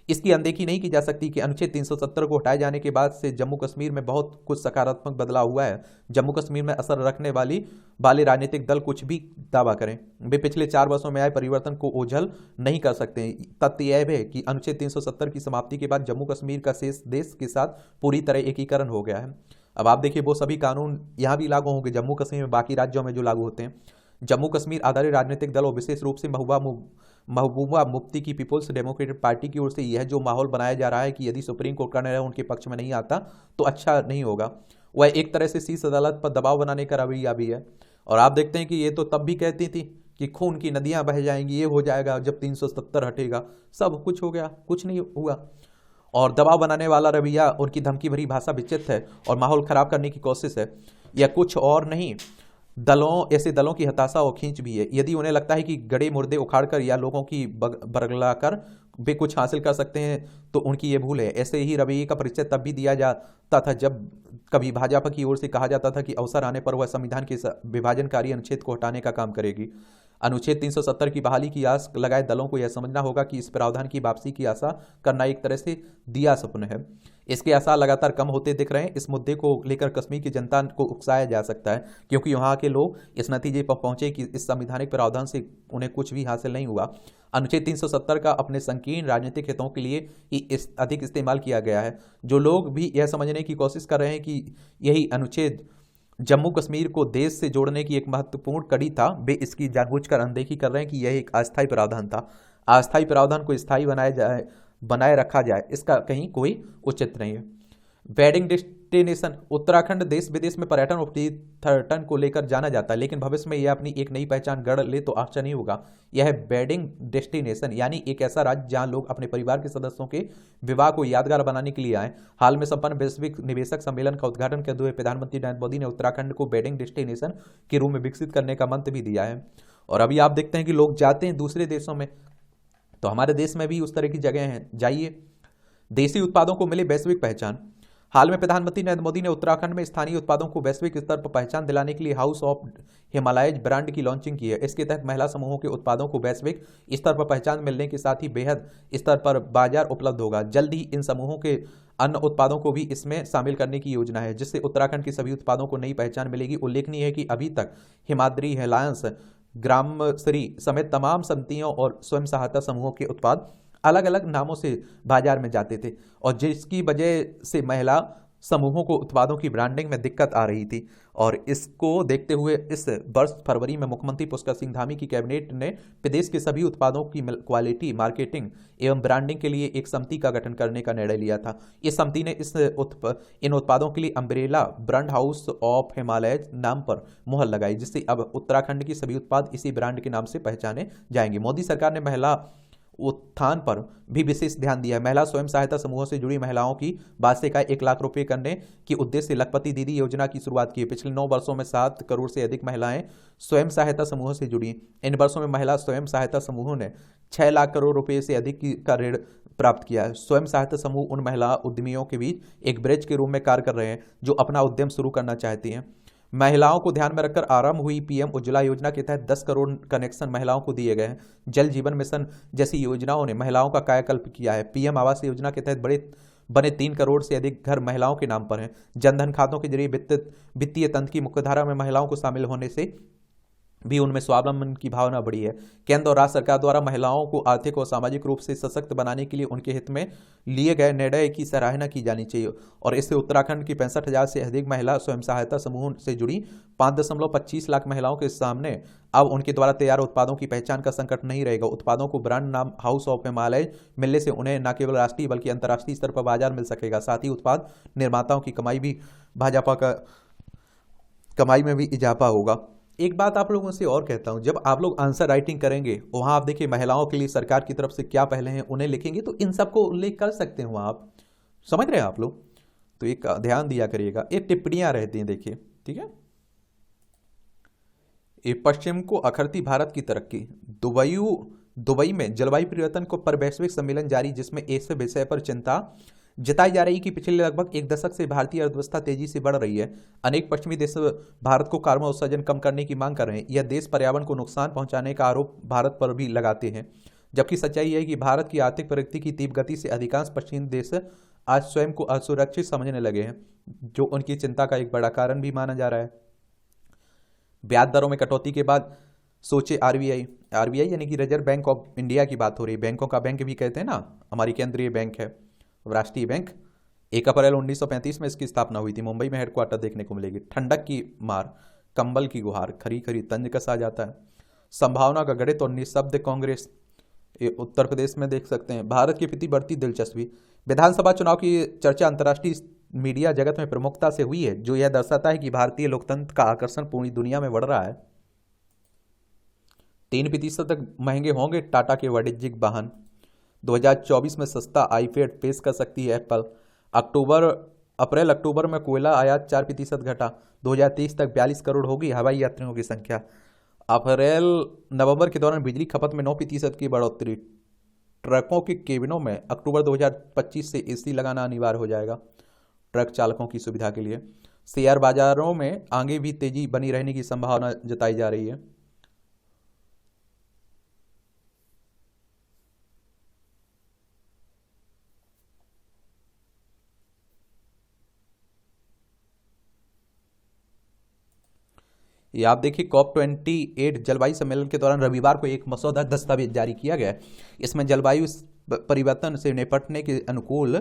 इसकी अनदेखी नहीं की जा सकती कि अनुच्छेद 370 को हटाए जाने के बाद से जम्मू कश्मीर में बहुत कुछ सकारात्मक बदलाव हुआ है। जम्मू कश्मीर में असर रखने वाले राजनीतिक दल कुछ भी दावा करें, वे पिछले 4 वर्षों में आए परिवर्तन को ओझल नहीं कर सकते। तथ्य यह है कि अनुच्छेद 370 की समाप्ति के बाद जम्मू कश्मीर का शेष देश के साथ पूरी तरह एकीकरण हो गया है। अब आप देखिए वो सभी कानून यहाँ भी लागू होंगे जम्मू कश्मीर में, बाकी राज्यों में जो लागू होते हैं। जम्मू कश्मीर आधारित राजनीतिक दल और विशेष रूप से महबूबा मुफ्ती की पीपुल्स डेमोक्रेटिक पार्टी की ओर से यह जो माहौल बनाया जा रहा है कि यदि सुप्रीम कोर्ट का निर्णय उनके पक्ष में नहीं आता तो अच्छा नहीं होगा, वह एक तरह से शीर्ष अदालत पर दबाव बनाने का रवैया भी है। और आप देखते हैं कि ये तो तब भी कहती थी कि खून की नदियां बह जाएंगी, ये हो जाएगा जब 370 हटेगा। सब कुछ हो गया, कुछ नहीं हुआ। और दबाव बनाने वाला रवैया, उनकी धमकी भरी भाषा विचित्र है और माहौल खराब करने की कोशिश है। यह कुछ और नहीं, ऐसे दलों की हताशा और खींच भी है। यदि उन्हें लगता है कि गड़े मुर्दे उखाड़कर या लोगों की बरगलाकर वे कुछ हासिल कर सकते हैं तो उनकी ये भूल है। ऐसे ही रवैये का परिचय तब भी दिया जाता था जब कभी भाजपा की ओर से कहा जाता था कि अवसर आने पर वह संविधान के विभाजनकारी अनुच्छेद को हटाने का काम करेगी। अनुच्छेद 370 की बहाली की आस लगाए दलों को यह समझना होगा कि इस प्रावधान की वापसी की आशा करना एक तरह से दिया सपन है। इसके आसार लगातार कम होते दिख रहे हैं। इस मुद्दे को लेकर कश्मीर की जनता को उकसाया जा सकता है क्योंकि वहां के लोग इस नतीजे पर पहुंचे कि इस संवैधानिक प्रावधान से उन्हें कुछ भी हासिल नहीं हुआ। अनुच्छेद 370 का अपने संकीर्ण राजनीतिक हितों के लिए ही अधिक इस्तेमाल किया गया है। जो लोग भी यह समझने की कोशिश कर रहे हैं कि यही अनुच्छेद जम्मू कश्मीर को देश से जोड़ने की एक महत्वपूर्ण कड़ी था, वे इसकी जानबूझकर अनदेखी कर रहे हैं कि यह एक अस्थायी प्रावधान था। अस्थायी प्रावधान को स्थायी बनाए रखा जाए, इसका कहीं कोई उचित नहीं है। वेडिंग डेस्टिनेशन, उत्तराखंड देश विदेश में पर्यटन और पर्यटन को लेकर जाना जाता है, लेकिन भविष्य में यह अपनी एक नई पहचान गढ़ ले तो आश्चर्य नहीं होगा। यह है वेडिंग डेस्टिनेशन, यानी एक ऐसा राज्य जहां लोग अपने परिवार के सदस्यों के विवाह को यादगार बनाने के लिए आए। हाल में संपन्न वैश्विक निवेशक सम्मेलन का उद्घाटन करते हुए प्रधानमंत्री नरेंद्र मोदी ने उत्तराखंड को वेडिंग डेस्टिनेशन के रूप में विकसित करने का मंत्र भी दिया है। और अभी आप देखते हैं कि लोग जाते हैं दूसरे देशों में, तो हमारे देश में भी उस तरह की जगह हैं, जाइए। देसी उत्पादों को मिले वैश्विक पहचान। हाल में प्रधानमंत्री नरेंद्र मोदी ने उत्तराखंड में स्थानीय उत्पादों को वैश्विक स्तर पर पहचान दिलाने के लिए हाउस ऑफ हिमालयज ब्रांड की लॉन्चिंग की है। इसके तहत महिला समूहों के उत्पादों को वैश्विक स्तर पर पहचान मिलने के साथ ही बेहद स्तर पर बाजार उपलब्ध होगा। जल्द ही इन समूहों के अन्य उत्पादों को भी इसमें शामिल करने की योजना है, जिससे उत्तराखंड के सभी उत्पादों को नई पहचान मिलेगी। उल्लेखनीय है कि अभी तक हिमाद्री, हेलायंस, ग्रामश्री समेत तमाम समितियों और स्वयं सहायता समूहों के उत्पाद अलग अलग नामों से बाजार में जाते थे और जिसकी वजह से महिला समूहों को उत्पादों की ब्रांडिंग में दिक्कत आ रही थी। और इसको देखते हुए इस वर्ष फरवरी में मुख्यमंत्री पुष्कर सिंह धामी की कैबिनेट ने प्रदेश के सभी उत्पादों की क्वालिटी, मार्केटिंग एवं ब्रांडिंग के लिए एक समिति का गठन करने का निर्णय लिया था। इस समिति ने इन उत्पादों के लिए umbrella brand house of Himalaya नाम पर मुहर लगाई, जिससे अब उत्तराखंड के सभी उत्पाद इसी ब्रांड के नाम से पहचाने जाएंगे। मोदी सरकार ने महिला उत्थान पर भी विशेष ध्यान दिया है। महिला स्वयं सहायता समूहों से जुड़ी महिलाओं की वार्षिक आय 1 लाख रुपए करने की उद्देश्य से लखपति दीदी योजना की शुरुआत की है। पिछले 9 वर्षों में 7 करोड़ से अधिक महिलाएं स्वयं सहायता समूहों से जुड़ी। इन वर्षों में महिला स्वयं सहायता समूहों ने 6 लाख करोड़ रुपए से अधिक का ऋण प्राप्त किया है। स्वयं सहायता समूह उन महिला उद्यमियों के बीच एक ब्रिज के रूप में कार्य कर रहे हैं जो अपना उद्यम शुरू करना चाहती हैं। महिलाओं को ध्यान में रखकर आरंभ हुई पीएम उज्ज्वला योजना के तहत 10 करोड़ कनेक्शन महिलाओं को दिए गए हैं। जल जीवन मिशन जैसी योजनाओं ने महिलाओं का कायाकल्प किया है। पीएम आवास योजना के तहत बने 3 करोड़ से अधिक घर महिलाओं के नाम पर हैं। जनधन खातों के जरिए वित्तीय तंत्र की मुख्यधारा में महिलाओं को शामिल होने से भी उनमें स्वावलंबन की भावना बढ़ी है। केंद्र और राज्य सरकार द्वारा महिलाओं को आर्थिक और सामाजिक रूप से सशक्त बनाने के लिए उनके हित में लिए गए निर्णय की सराहना की जानी चाहिए और इससे उत्तराखंड की 65,000 से अधिक महिला स्वयं सहायता समूह से जुड़ी 5.25 लाख महिलाओं के सामने अब उनके द्वारा तैयार उत्पादों की पहचान का संकट नहीं रहेगा। उत्पादों को ब्रांड नाम हाउस ऑफ हिमालय मिलने से उन्हें न केवल राष्ट्रीय बल्कि अंतर्राष्ट्रीय स्तर पर बाजार मिल सकेगा। साथ ही उत्पाद निर्माताओं की कमाई में भी इजाफा होगा। एक बात आप लोगों से और कहता हूं, जब आप लोग आंसर राइटिंग करेंगे वहां आप देखिए महिलाओं के लिए सरकार की तरफ से क्या पहले हैं उन्हें लिखेंगे तो इन सबको उल्लेख कर सकते हैं वहां, आप समझ रहे हैं आप लोग। तो एक ध्यान दिया करिएगा, ये टिप्पणियां रहती हैं देखिए, ठीक है। ये पश्चिम को अखरती भारत की तरक्की। दुबई में जलवायु परिवर्तन को पर वैश्विक सम्मेलन जारी, जिसमें इस विषय पर चिंता जताई जा रही कि पिछले लगभग एक दशक से भारतीय अर्थव्यवस्था तेजी से बढ़ रही है। अनेक पश्चिमी देश भारत को कार्बन उत्सर्जन कम करने की मांग कर रहे हैं। यह देश पर्यावरण को नुकसान पहुंचाने का आरोप भारत पर भी लगाते हैं, जबकि सच्चाई है कि भारत की आर्थिक प्रगति की तीव्र गति से अधिकांश पश्चिमी देश आज स्वयं को असुरक्षित समझने लगे हैं, जो उनकी चिंता का एक बड़ा कारण भी माना जा रहा है। ब्याज दरों में कटौती के बाद सोचे आरबीआई यानी कि रिजर्व बैंक ऑफ इंडिया की बात हो रही है। बैंकों का बैंक भी कहते हैं ना, हमारी केंद्रीय बैंक है राष्ट्रीय बैंक। 1 अप्रैल 1935 में इसकी स्थापना हुई थी। मुंबई में हेडक्वार्टर देखने को मिलेगी। ठंडक की मार, कंबल की गुहार, खरी खरी तंज कसा जाता है। संभावना का गणित और निःशब्द कांग्रेस, ये उत्तर प्रदेश में देख सकते हैं। भारत के प्रति बढ़ती दिलचस्पी। विधानसभा चुनाव की चर्चा अंतर्राष्ट्रीय मीडिया जगत में प्रमुखता से हुई है, जो यह दर्शाता है कि भारतीय लोकतंत्र का आकर्षण पूरी दुनिया में बढ़ रहा है। 3% तक महंगे होंगे टाटा के वाणिज्यिक वाहन। 2024 में सस्ता आईपैड पेश कर सकती है एप्पल। अप्रैल अक्टूबर में कोयला आयात 4% घटा। 2023 तक 42 करोड़ होगी हवाई यात्रियों की संख्या। अप्रैल नवंबर के दौरान बिजली खपत में 9% की बढ़ोतरी। ट्रकों के केबिनों में अक्टूबर 2025 से एसी लगाना अनिवार्य हो जाएगा ट्रक चालकों की सुविधा के लिए। शेयर बाजारों में आगे भी तेजी बनी रहने की संभावना जताई जा रही है। ये आप देखिए COP28 जलवायु सम्मेलन के दौरान रविवार को एक मसौदा दस्तावेज जारी किया गया है। इसमें जलवायु परिवर्तन से निपटने के अनुकूल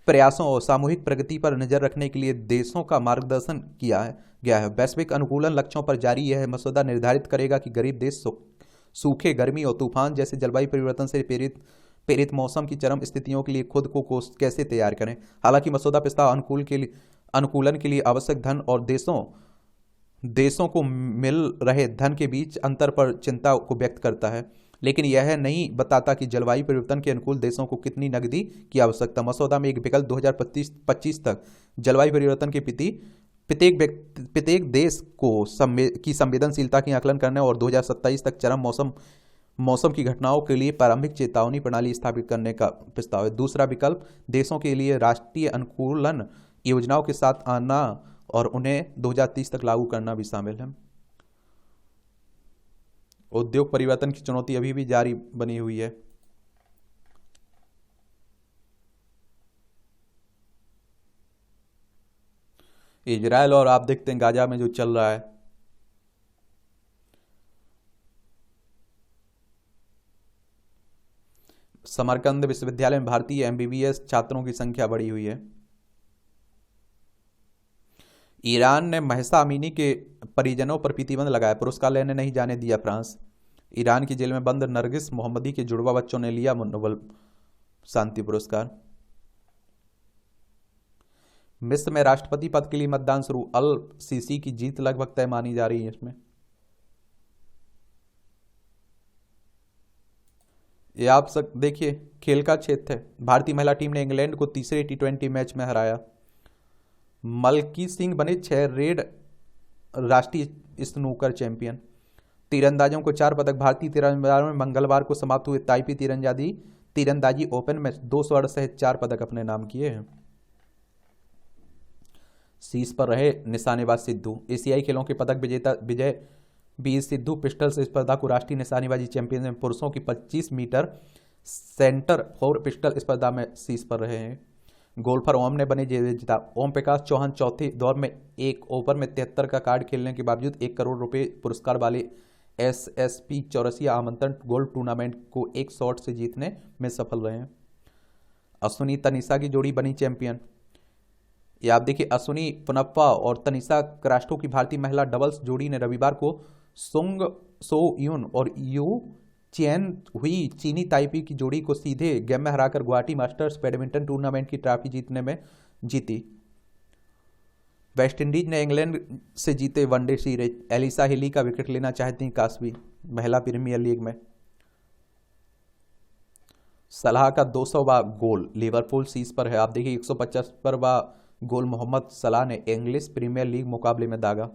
प्रयासों और सामूहिक प्रगति पर नजर रखने के लिए देशों का मार्गदर्शन किया गया है। वैश्विक अनुकूलन लक्ष्यों पर जारी यह मसौदा निर्धारित करेगा कि गरीब देश सूखे, गर्मी और तूफान जैसे जलवायु परिवर्तन से प्रेरित मौसम की चरम स्थितियों के लिए खुद को कैसे तैयार करें। हालांकि मसौदा प्रस्ताव अनुकूलन के लिए आवश्यक धन और देशों को मिल रहे धन के बीच अंतर पर चिंता को व्यक्त करता है, लेकिन यह नहीं बताता कि जलवायु परिवर्तन के अनुकूल देशों को कितनी नकदी की आवश्यकता। मसौदा में एक विकल्प 2025 तक जलवायु परिवर्तन के प्रति प्रत्येक देश की संवेदनशीलता की आकलन करने और 2027 तक चरम मौसम की घटनाओं के लिए प्रारंभिक चेतावनी प्रणाली स्थापित करने का प्रस्ताव है। दूसरा विकल्प देशों के लिए राष्ट्रीय अनुकूलन योजनाओं के साथ आना और उन्हें 2030 तक लागू करना भी शामिल है। उद्योग परिवर्तन की चुनौती अभी भी जारी बनी हुई है। इजराइल और आप देखते हैं गाजा में जो चल रहा है, समरकंद विश्वविद्यालय में भारतीय एमबीबीएस छात्रों की संख्या बढ़ी हुई है। ईरान ने महसा अमीनी के परिजनों पर प्रतिबंध लगाया, पुरस्कार लेने नहीं जाने दिया फ्रांस। ईरान की जेल में बंद नरगिस मोहम्मदी के जुड़वा बच्चों ने लिया नोबेल शांति पुरस्कार। मिस्र में राष्ट्रपति पद के लिए मतदान शुरू, अल सीसी की जीत लगभग तय मानी जा रही है। इसमें ये आप सब देखिए, खेल का क्षेत्र है। भारतीय महिला टीम ने इंग्लैंड को तीसरे T20 मैच में हराया। मलकी सिंह बने 6 रेड राष्ट्रीय स्नूकर चैंपियन। तीरंदाजों को 4 पदक। भारतीय तीरंदाजों में मंगलवार को समाप्त हुए ताइपी तीरंदाजी ओपन में 2 स्वर्ण सहित 4 पदक अपने नाम किए हैं। शीर्ष पर रहे निशानेबाज सिद्धू। एशियाई खेलों के पदक विजेता विजय बी सिद्धू पिस्टल स्पर्धा को राष्ट्रीय निशानेबाजी चैंपियन में पुरुषों की 25 मीटर सेंटर फोर पिस्टल स्पर्धा में शीर्ष पर रहे हैं। गोल्फर ओम ने बने विजेता। ओम प्रकाश चौहान चौथे दौर में एक ओवर में 73 का कार्ड खेलने के बावजूद 1 करोड़ रुपए पुरस्कार वाले SSP चौरसिया आमंत्रण गोल्फ टूर्नामेंट को एक शॉट से जीतने में सफल रहे हैं। अश्विनी तनिषा की जोड़ी बनी चैंपियन। ये आप देखिए, अश्विनी पुनप्पा और तनिषा क्रास्टो की भारतीय महिला डबल्स जोड़ी ने रविवार को सुंग सो यून और यू चैन हुई चीनी ताइपी की जोड़ी को सीधे गेम में हराकर गुवाहाटी मास्टर्स बैडमिंटन टूर्नामेंट की ट्रॉफी जीतने में जीती। वेस्टइंडीज ने इंग्लैंड से जीते वनडे सीरीज। एलिसा हिली का विकेट लेना चाहती कास्वी महिला प्रीमियर लीग में। सलाह का 200वां गोल लिवरपूल शीर्ष पर है। आप देखिए 175वां गोल मोहम्मद सलाह ने इंग्लिश प्रीमियर लीग मुकाबले में दागा।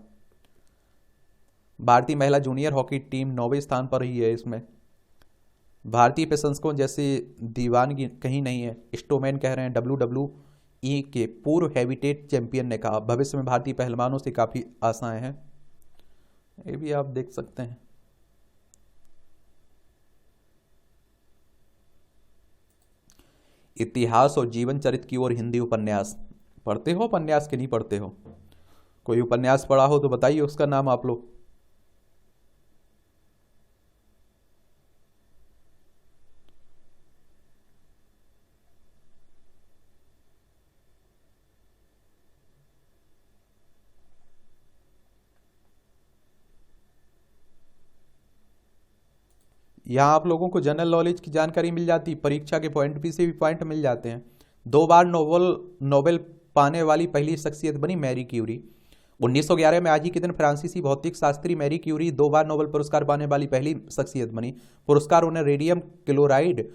भारतीय महिला जूनियर हॉकी टीम 9वें स्थान पर ही है। इसमें भारतीय प्रशंसकों जैसे दीवानगी कहीं नहीं है। स्टोमैन कह रहे हैं WWE के पूर्व हैवीवेट चैंपियन ने कहा भविष्य में भारतीय पहलवानों से काफी आशाएं हैं। ये भी आप देख सकते हैं। इतिहास और जीवन चरित्र की ओर हिंदी उपन्यास पढ़ते हो? उपन्यास के नहीं पढ़ते हो? कोई उपन्यास पढ़ा हो तो बताइए उसका नाम आप लोग। यहाँ आप लोगों को जनरल नॉलेज की जानकारी मिल जाती, परीक्षा के पॉइंट भी से भी पॉइंट मिल जाते हैं। 2 बार नोबेल पाने वाली पहली शख्सियत बनी मैरी क्यूरी। 1911 में आज ही के दिन फ्रांसीसी भौतिक शास्त्री मैरी क्यूरी 2 बार नोबेल पुरस्कार पाने वाली पहली शख्सियत बनी। पुरस्कार उन्हें रेडियम क्लोराइड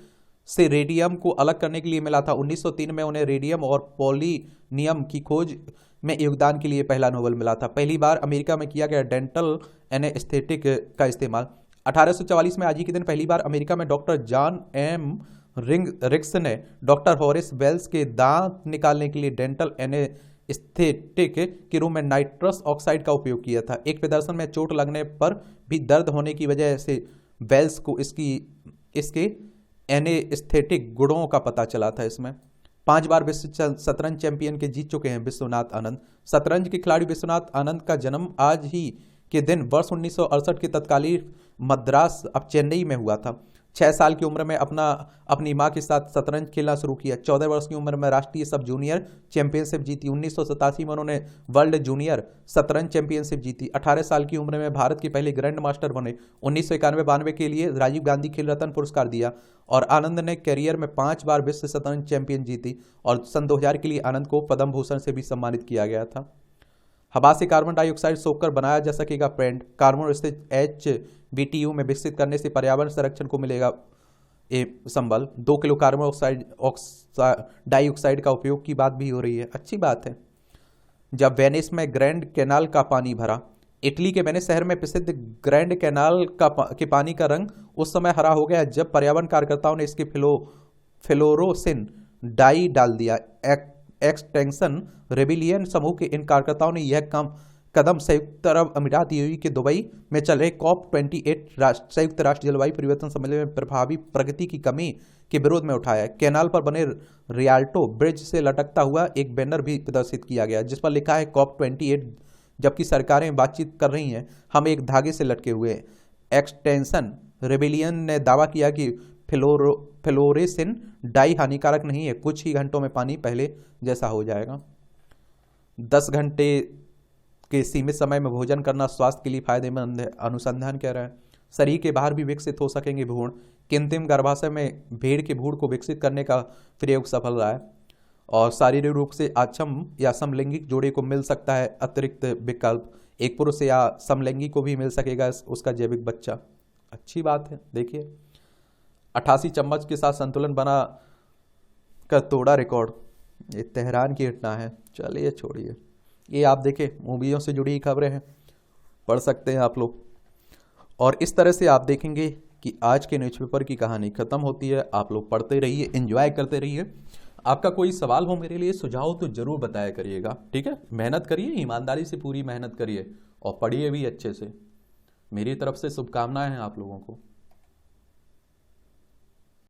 से रेडियम को अलग करने के लिए मिला था। 1903 में उन्हें रेडियम और पोलिनियम की खोज में योगदान के लिए पहला नोबेल मिला था। पहली बार अमेरिका में किया गया डेंटल एनेस्थेटिक का इस्तेमाल। 1844 में आज ही के दिन पहली बार अमेरिका में डॉक्टर जॉन एम रिक्स ने डॉक्टर हॉरिस वेल्स के दांत निकालने के लिए डेंटल एनेस्थेटिक के रूप में नाइट्रस ऑक्साइड का उपयोग किया था। एक प्रदर्शन में चोट लगने पर भी दर्द होने की वजह से वेल्स को इसके एनेस्थेटिक गुणों का पता चला था। इसमें 5 बार विश्व शतरंज चैंपियन के जीत चुके हैं विश्वनाथ आनंद। शतरंज के खिलाड़ी विश्वनाथ आनंद का जन्म आज ही के दिन वर्ष 1968 के तत्कालीन मद्रास अब चेन्नई में हुआ था। 6 साल की उम्र में अपनी मां के साथ शतरंज खेलना शुरू किया। 14 वर्ष की उम्र में राष्ट्रीय सब जूनियर चैंपियनशिप जीती। 1987 में उन्होंने वर्ल्ड जूनियर शतरंज चैंपियनशिप जीती। 18 साल की उम्र में भारत के पहले ग्रैंड मास्टर बने। 1991-92 के लिए राजीव गांधी खेल रत्न पुरस्कार दिया और आनंद ने करियर में 5 बार विश्व शतरंज चैंपियन जीती और सन 2000 के लिए आनंद को पद्म भूषण से भी सम्मानित किया गया था। हवा से कार्बन डाइऑक्साइड सोखकर बनाया जा सकेगा पेंट। कार्बन स्थित HBTU में विकसित करने से पर्यावरण संरक्षण को मिलेगा संबल। 2 किलो कार्बन डाइऑक्साइड का उपयोग की बात भी हो रही है। अच्छी बात है। जब वेनिस में ग्रैंड कैनाल का पानी भरा। इटली के वेनिस शहर में प्रसिद्ध ग्रैंड कैनाल के पानी का रंग उस समय हरा हो गया जब पर्यावरण कार्यकर्ताओं ने इसके फ्लोरोसिन डाई डाल दिया। एक्सटेंशन रेबिलियन समूह के इन कार्यकर्ताओं ने यह कदम संयुक्त अरब अमीरात UAE के दुबई में चल रहे COP28 संयुक्त राष्ट्र जलवायु परिवर्तन सम्मेलन में प्रभावी प्रगति की कमी के विरोध में उठाया। कैनाल पर बने रियाल्टो ब्रिज से लटकता हुआ एक बैनर भी प्रदर्शित किया गया जिस पर लिखा है COP28। जबकि सरकारें बातचीत कर रही हैं, हम एक धागे से लटके हुए हैं। एक्सटेंशन रेबिलियन ने दावा किया कि फ्लोरेसिन डाई हानिकारक नहीं है, कुछ ही घंटों में पानी पहले जैसा हो जाएगा। 10 घंटे के सीमित समय में भोजन करना स्वास्थ्य के लिए फायदेमंद है, अनुसंधान कह रहा है। शरीर के बाहर भी विकसित हो सकेंगे भ्रूण। कृत्रिम गर्भाशय में भेड़ के भ्रूण को विकसित करने का प्रयोग सफल रहा है और शारीरिक रूप से अक्षम या समलैंगिक जोड़े को मिल सकता है अतिरिक्त विकल्प। एक पुरुष या समलैंगिक को भी मिल सकेगा उसका जैविक बच्चा। अच्छी बात है। देखिए 88 चम्मच के साथ संतुलन बना कर तोड़ा रिकॉर्ड। ये तेहरान की घटना है। चलिए छोड़िए, ये आप देखें मूवियों से जुड़ी खबरें हैं, पढ़ सकते हैं आप लोग। और इस तरह से आप देखेंगे कि आज के न्यूज़पेपर की कहानी खत्म होती है। आप लोग पढ़ते रहिए, एंजॉय करते रहिए। आपका कोई सवाल हो मेरे लिए, सुझाव तो जरूर बताया करिएगा, ठीक है। मेहनत करिए, ईमानदारी से पूरी मेहनत करिए और पढ़िए भी अच्छे से। मेरी तरफ से शुभकामनाएं हैं आप लोगों को।